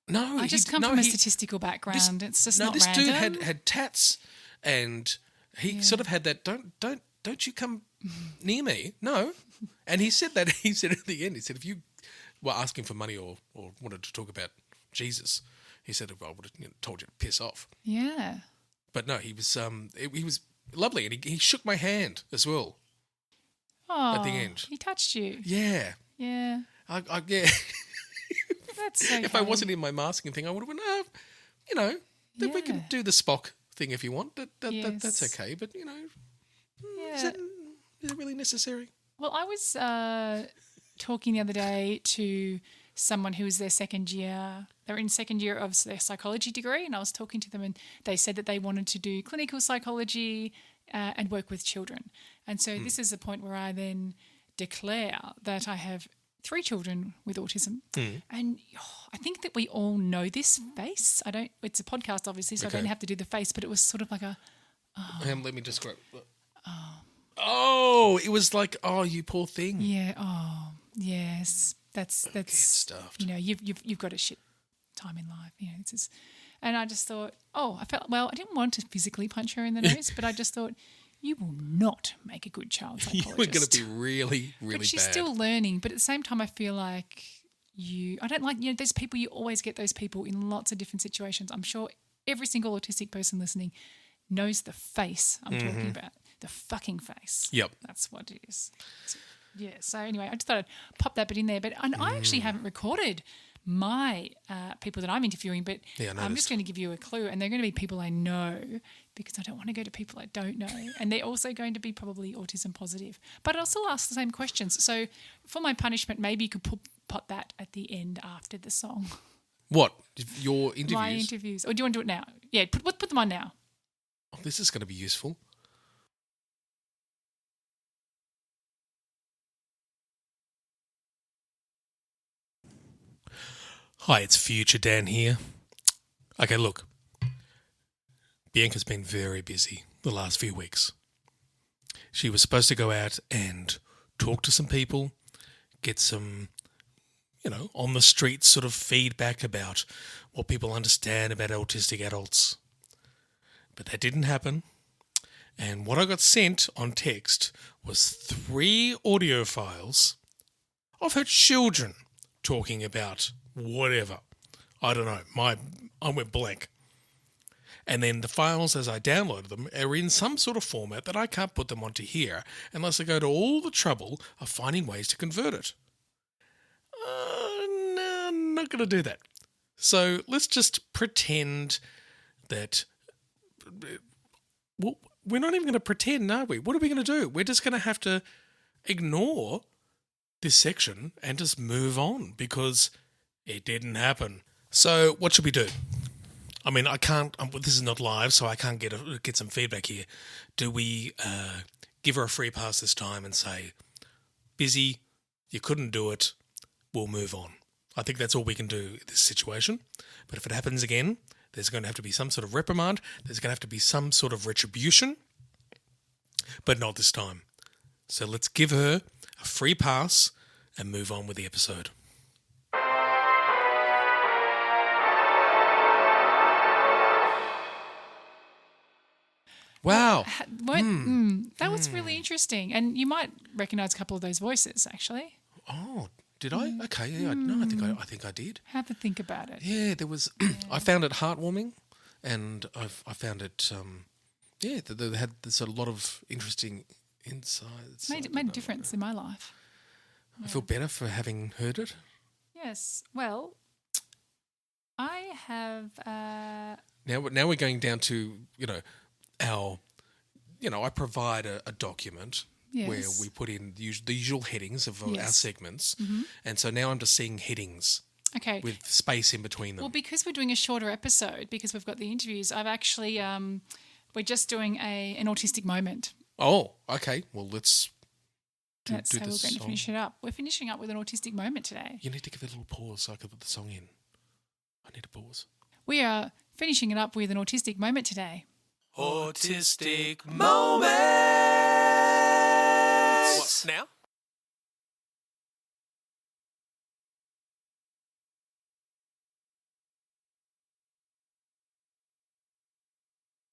A: No.
B: I just come from a statistical background. It's just not random.
A: This dude had tats, and he sort of had that, don't you come near me. No. And he said that, at the end, if you were asking for money or wanted to talk about Jesus, he said, I would have told you to piss off.
B: Yeah.
A: But no, he was lovely, and he shook my hand as well.
B: Oh,
A: at the end.
B: He touched you.
A: Yeah.
B: Yeah.
A: Yeah.
B: That's okay.
A: If I wasn't in my masking thing, I would have went, we can do the Spock thing if you want. That's okay. But, is it really necessary?
B: Well, I was talking the other day to someone who was their second year. They were in second year of their psychology degree, and I was talking to them, and they said that they wanted to do clinical psychology and work with children. And so this is the point where I then declare that I have 3 children with autism. And I think that we all know this face. It's a podcast, obviously, so I don't have to do the face, but it was sort of like a...
A: let me just grab... Oh, it was like, oh, you poor thing.
B: Yeah, oh, yes. That's
A: Get stuffed.
B: you know, you've got a shit time in life. You know, it's just, and I just thought, I I didn't want to physically punch her in the nose, but I just thought, you will not make a good child psychologist.
A: You were going to be really, really
B: but she's
A: bad.
B: still learning, but at the same time I feel like I don't like, those people, you always get those people in lots of different situations. I'm sure every single autistic person listening knows the face I'm talking about. The fucking face.
A: Yep.
B: That's what it is. So anyway, I just thought I'd pop that bit in there. But I actually haven't recorded my people that I'm interviewing, but I'm just going to give you a clue. And they're going to be people I know because I don't want to go to people I don't know. And they're also going to be probably autism positive. But I'll still ask the same questions. So for my punishment, maybe you could put that at the end after the song.
A: What? Your interviews?
B: My interviews. Or do you want to do it now? Yeah, put them on now.
A: Oh, this is going to be useful. Hi, it's Future Dan here. Okay, look. Bianca's been very busy the last few weeks. She was supposed to go out and talk to some people, get some, on the street sort of feedback about what people understand about autistic adults. But that didn't happen. And what I got sent on text was 3 audio files of her children talking about whatever. I don't know. I went blank. And then the files, as I downloaded them, are in some sort of format that I can't put them onto here unless I go to all the trouble of finding ways to convert it. No, I'm not going to do that. So let's just pretend that... Well, we're not even going to pretend, are we? What are we going to do? We're just going to have to ignore this section and just move on because it didn't happen. So what should we do? I mean, I can't. This is not live, so I can't get some feedback here. Do we give her a free pass this time and say, "Busy, you couldn't do it. We'll move on." I think that's all we can do in this situation. But if it happens again, there's going to have to be some sort of reprimand. There's going to have to be some sort of retribution, but not this time. So let's give her a free pass and move on with the episode. Wow.
B: That was really interesting. And you might recognise a couple of those voices, actually.
A: Oh, did I? Okay, yeah. No, I think I did.
B: Have a think about it.
A: Yeah, there was... I found it heartwarming and I found it... they had this a lot of interesting insights.
B: Made a difference in my life.
A: I feel better for having heard it.
B: Yes. Well, I have...
A: Now we're going down to, our... I provide a document where we put in the usual headings of our segments. Mm-hmm. And so now I'm just seeing headings.
B: Okay.
A: With space in between them.
B: Well, because we're doing a shorter episode, because we've got the interviews, I've actually... we're just doing an autistic moment.
A: Oh, okay. Well, let's do
B: That's how we're going to finish it up. We're finishing up with an autistic moment today.
A: You need to give it a little pause so I can put the song in. I need a pause.
B: We are finishing it up with an autistic moment today.
A: Autistic Moments! What, now?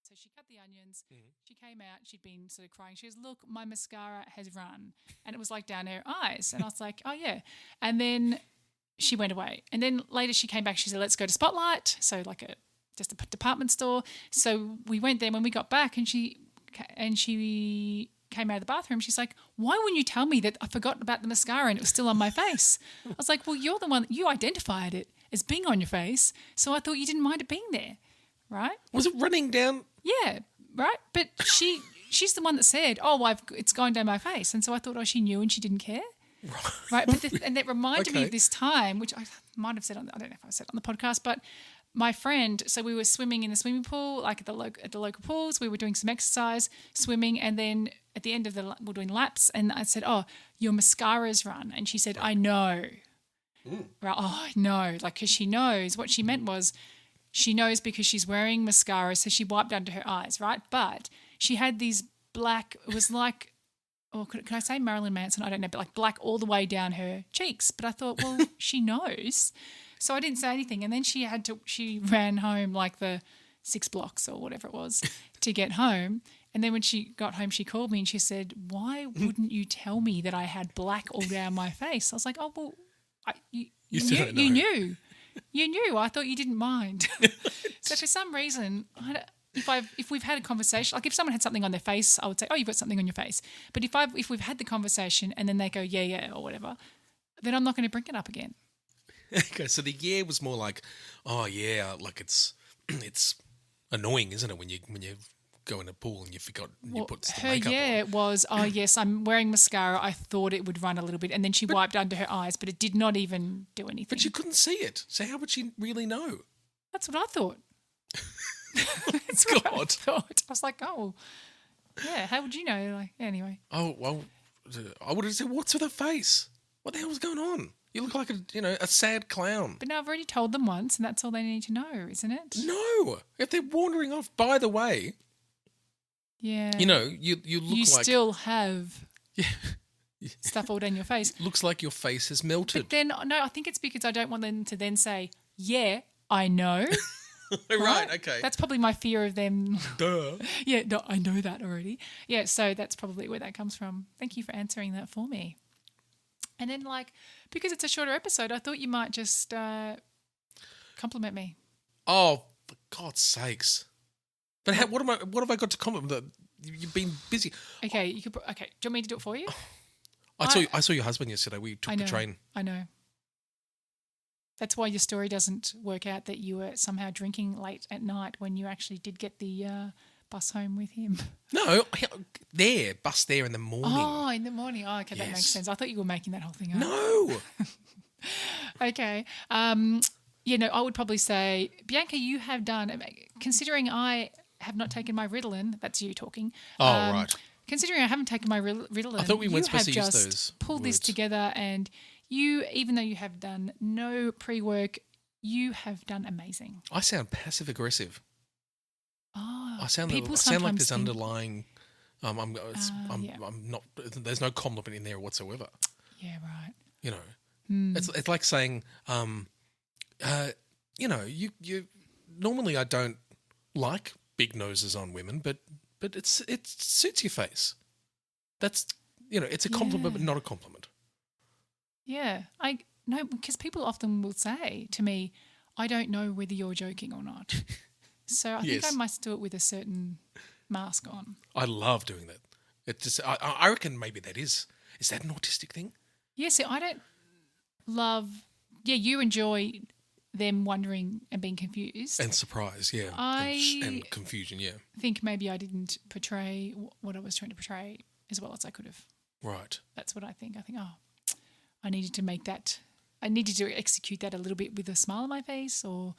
B: So she cut the onions. Mm-hmm. She came out. She'd been sort of crying. She goes, "Look, my mascara has run." And it was like down her eyes. And I was like, "Oh, yeah." And then she went away. And then later she came back. She said, "Let's go to Spotlight." So like just a department store. So we went there. When we got back and she came out of the bathroom, she's like, "Why wouldn't you tell me that I forgot about the mascara and it was still on my face?" I was like, "Well, you're the one, you identified it as being on your face. So I thought you didn't mind it being there." Right?
A: Was it running down?
B: Yeah, right. But she's the one that said, "Oh, it's going down my face," and so I thought, she knew and she didn't care. Right. But and that reminded me of this time, which I might have said I don't know if I said on the podcast, but my friend, so we were swimming in the swimming pool, like at the local pools. We were doing some exercise, swimming, and then at the end of we're doing laps, and I said, "Oh, your mascara's run," and she said, "I know." Right? Oh, I know, like because she knows. What she meant was, she knows because she's wearing mascara, so she wiped under her eyes, right? But she had these black. It was like, or can I say Marilyn Manson? I don't know, but like black all the way down her cheeks. But I thought, well, she knows. So I didn't say anything. And then she ran home like the 6 blocks or whatever it was to get home. And then when she got home, she called me and she said, "Why wouldn't you tell me that I had black all down my face?" I was like, "Oh, well, you knew. You knew. I thought you didn't mind." So for some reason, if we've had a conversation, like if someone had something on their face, I would say, "Oh, you've got something on your face." But if we've had the conversation and then they go, "Yeah," or whatever, then I'm not going to bring it up again.
A: Okay, so the "yeah" was more like, "Oh yeah," like it's annoying, isn't it, when you go in a pool and you forgot you put the makeup
B: on.
A: On.
B: Was, "Oh yes, I'm wearing mascara. I thought it would run a little bit," and then she wiped under her eyes, but it did not even do anything.
A: But you couldn't see it, so how would she really know?
B: That's what I thought. That's
A: God.
B: what I thought. I was like, "Oh, yeah. How would you know?" Like, anyway.
A: Oh well, I would have said, "What's with her face? What the hell's going on? You look like a sad clown."
B: But no, I've already told them once, and that's all they need to know, isn't it?
A: No, if they're wandering off. By the way,
B: yeah,
A: you look
B: you
A: like
B: still have stuff all down your face.
A: Looks like your face has melted.
B: But then no, I think it's because I don't want them to then say, "Yeah, I know."
A: Right, okay.
B: That's probably my fear of them.
A: Duh.
B: Yeah, no, I know that already. Yeah, so that's probably where that comes from. Thank you for answering that for me. And then, because it's a shorter episode, I thought you might just compliment me.
A: Oh, for God's sakes! But what have I got to compliment? That you've been busy.
B: Okay, do you want me to do it for you?
A: I saw your husband yesterday. We took the train.
B: I know. That's why your story doesn't work out, that you were somehow drinking late at night when you actually did get the bus home with him.
A: No, bus there in the morning.
B: Oh, in the morning. Oh, okay, yes. That makes sense. I thought you were making that whole thing up.
A: No.
B: Okay. I would probably say, Bianca, you have done, considering I have not taken my Ritalin, that's you talking.
A: Oh, right.
B: Considering I haven't taken my Ritalin,
A: I thought we weren't supposed to use those
B: just pulled
A: words.
B: This together, and you, even though you have done no pre-work, you have done amazing.
A: I sound passive-aggressive.
B: Oh,
A: I sound like this underlying. I'm not. There's no compliment in there whatsoever.
B: Yeah, right.
A: It's like saying, you normally I don't like big noses on women, but it suits your face. That's it's a compliment, but not a compliment.
B: Yeah, because people often will say to me, "I don't know whether you're joking or not." So I think I must do it with a certain mask on.
A: I love doing that. It just, I reckon maybe that is that an autistic thing?
B: Yes, I don't love. Yeah, you enjoy them wondering and being confused
A: and surprised, yeah, and confusion, yeah.
B: I think maybe I didn't portray what I was trying to portray as well as I could have.
A: Right.
B: That's what I think. I needed to make that. I needed to execute that a little bit with a smile on my face or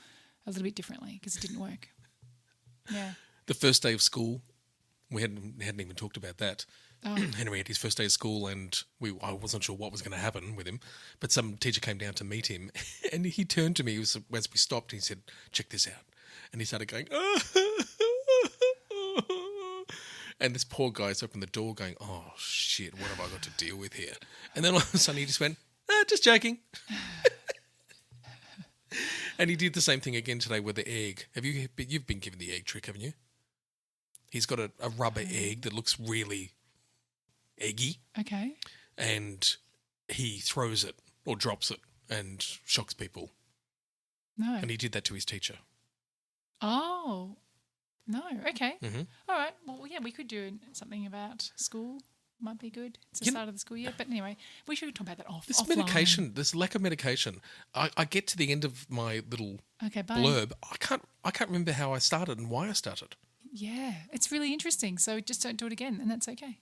B: a little bit differently because it didn't work. Yeah.
A: The first day of school, we hadn't even talked about that. Oh. Henry had his first day of school, and I wasn't sure what was going to happen with him, but some teacher came down to meet him, and he turned to me as we stopped, and he said, "Check this out," and he started going, and this poor guy's opened the door going, "Oh shit, what have I got to deal with here?" And then all of a sudden he just went, "Just joking." And he did the same thing again today with the egg. You've been given the egg trick, haven't you? He's got a rubber egg that looks really eggy.
B: Okay.
A: And he throws it or drops it and shocks people.
B: No.
A: And he did that to his teacher.
B: Oh. No. Okay.
A: Mm-hmm.
B: All right. Well, yeah, we could do something about school. Might be good. It's the start of the school year. But anyway, we should talk about that offline.
A: Medication, this lack of medication. I get to the end of my little blurb. I can't remember how I started and why I started.
B: Yeah, it's really interesting. So just don't do it again, and that's okay.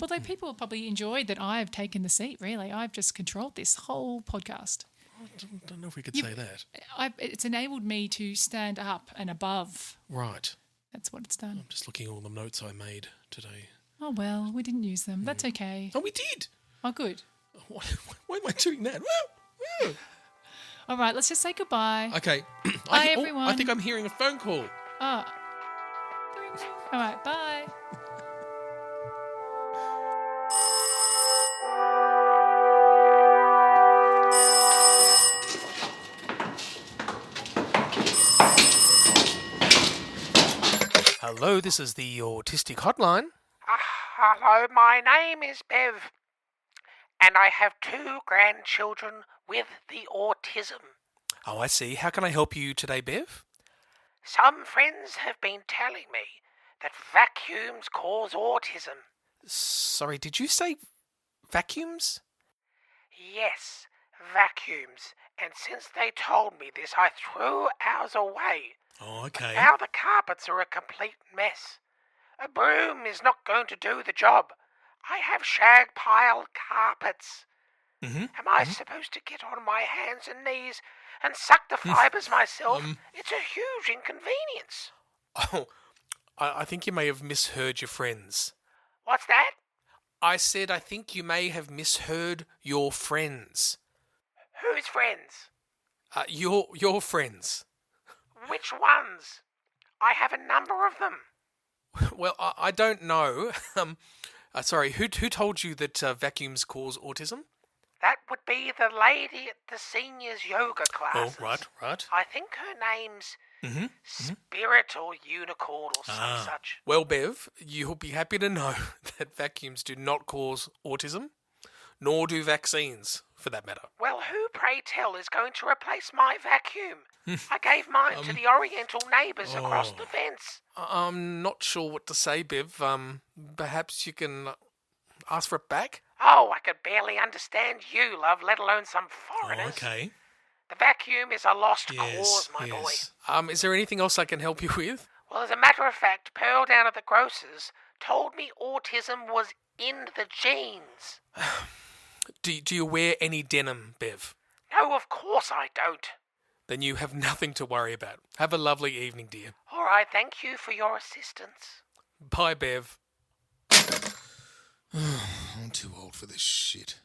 B: Although people probably enjoyed that I've taken the seat, really. I've just controlled this whole podcast.
A: don't know if we could say that.
B: It's enabled me to stand up and above.
A: Right.
B: That's what it's done.
A: I'm just looking at all the notes I made today.
B: Oh, well, we didn't use them. That's okay.
A: Oh, we did.
B: Oh, good.
A: Why am I doing that? Woo!
B: All right, let's just say goodbye.
A: Okay.
B: Bye, everyone.
A: I think I'm hearing a phone call.
B: Oh. All right, bye.
A: Hello, this is the Autistic Hotline.
H: Hello, my name is Bev, and I have 2 grandchildren with the autism.
A: Oh, I see. How can I help you today, Bev?
H: Some friends have been telling me that vacuums cause autism.
A: Sorry, did you say vacuums?
H: Yes, vacuums. And since they told me this, I threw ours away.
A: Oh, okay.
H: Now the carpets are a complete mess. A broom is not going to do the job. I have shag-piled carpets.
A: Mm-hmm.
H: Am I supposed to get on my hands and knees and suck the fibres myself? It's a huge inconvenience.
A: Oh, I think you may have misheard your friends.
H: What's that?
A: I said I think you may have misheard your friends.
H: Whose friends?
A: Your friends.
H: Which ones? I have a number of them.
A: Well, I don't know. Sorry, who told you that vacuums cause autism?
H: That would be the lady at the seniors yoga classes.
A: Oh, right.
H: I think her name's Spirit or Unicorn or some such.
A: Well, Bev, you'll be happy to know that vacuums do not cause autism, nor do vaccines, for that matter.
H: Well, who, pray tell, is going to replace my vacuum? I gave mine to the Oriental neighbours across the fence.
A: I'm not sure what to say, Bev. Perhaps you can ask for it back?
H: Oh, I could barely understand you, love, let alone some foreigners.
A: Oh, okay.
H: The vacuum is a lost cause, my boy.
A: Is there anything else I can help you with?
H: Well, as a matter of fact, Pearl down at the grocer's told me autism was in the genes.
A: Do you wear any denim, Bev?
H: No, of course I don't.
A: Then you have nothing to worry about. Have a lovely evening, dear.
H: All right, thank you for your assistance.
A: Bye, Bev.
I: I'm too old for this shit.